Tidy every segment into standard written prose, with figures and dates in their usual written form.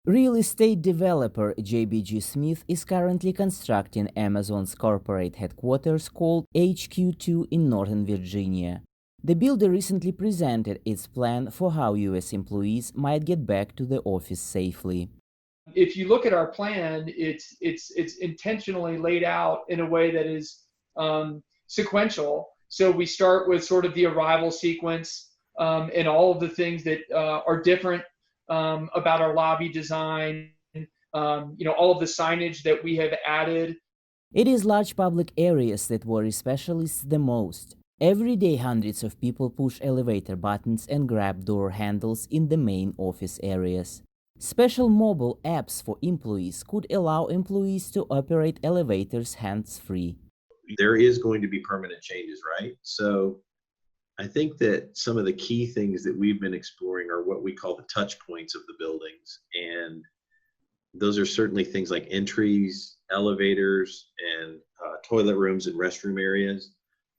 Real estate developer JBG Smith is currently constructing Amazon's corporate headquarters called HQ2 in Northern Virginia. The builder recently presented its plan for how U.S. employees might get back to the office safely. If you look at our plan, it's intentionally laid out in a way that is sequential. So we start with sort of the arrival sequence and all of the things that are different about our lobby design. All of the signage that we have added. It is large public areas that worry specialists the most. Every day, hundreds of people push elevator buttons and grab door handles in the main office areas. Special mobile apps for employees could allow employees to operate elevators hands-free. There is going to be permanent changes, right? So I think that some of the key things that we've been exploring are what we call the touch points of the buildings. And those are certainly things like entries, elevators, and toilet rooms and restroom areas.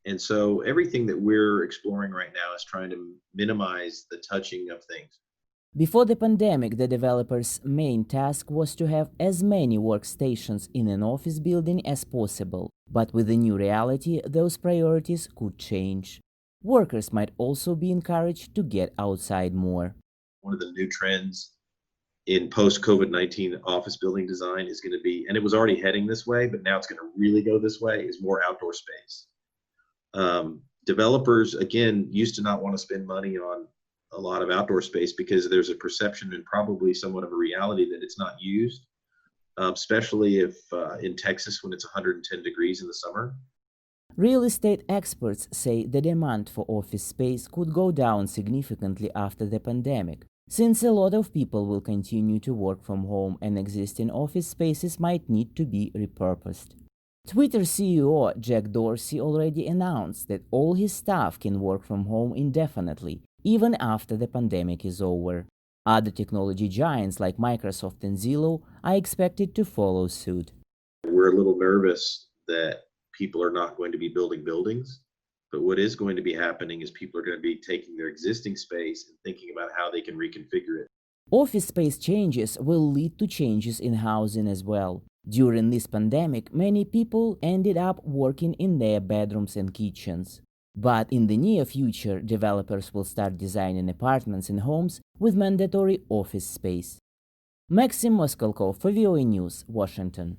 And so everything that we're exploring right now is trying to minimize the touching of things. Before the pandemic, the developer's main task was to have as many workstations in an office building as possible. But with the new reality, those priorities could change. Workers might also be encouraged to get outside more. One of the new trends in post-COVID-19 office building design is going to be, and it was already heading this way, but now it's going to really go this way, is more outdoor space. Developers, again, used to not want to spend money on a lot of outdoor space because there's a perception and probably somewhat of a reality that it's not used, especially if in Texas when it's 110 degrees in the summer. Real estate experts say the demand for office space could go down significantly after the pandemic, since a lot of people will continue to work from home and existing office spaces might need to be repurposed. Twitter CEO Jack Dorsey already announced that all his staff can work from home indefinitely, even after the pandemic is over. Other technology giants like Microsoft and Zillow are expected to follow suit. We're a little nervous that people are not going to be building buildings, but what is going to be happening is people are going to be taking their existing space and thinking about how they can reconfigure it. Office space changes will lead to changes in housing as well. During this pandemic, many people ended up working in their bedrooms and kitchens. But in the near future, developers will start designing apartments and homes with mandatory office space. Maxim Moskalkov for VOA News, Washington.